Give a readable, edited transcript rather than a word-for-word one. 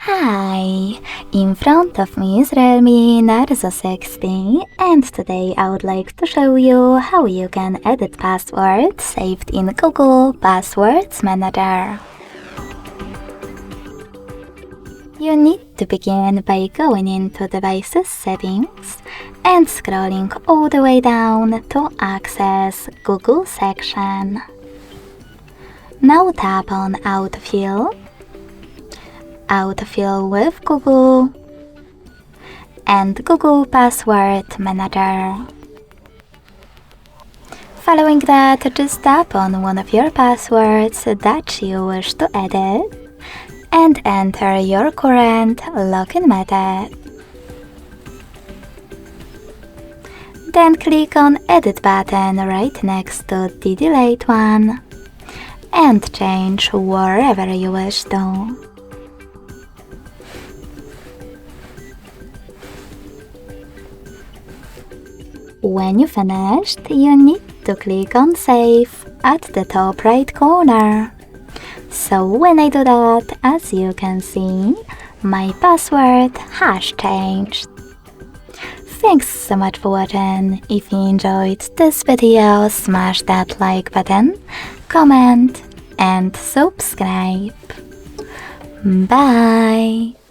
Hi, in front of me is REALME Narzo 60 and today I would like to show you how you can edit passwords saved in Google Passwords Manager. You need to begin by going into Devices Settings and scrolling all the way down to access Google section. Now tap on Autofill, Autofill with Google, and Google Password Manager. Following that, just tap on one of your passwords that you wish to edit and enter your current login method. Then click on Edit button right next to the delete one and change wherever you wish to. When you finished, you need to click on Save at the top right corner. So when I do that, as you can see, my password has changed. Thanks so much for watching. If you enjoyed this video, smash that like button, comment and subscribe. Bye!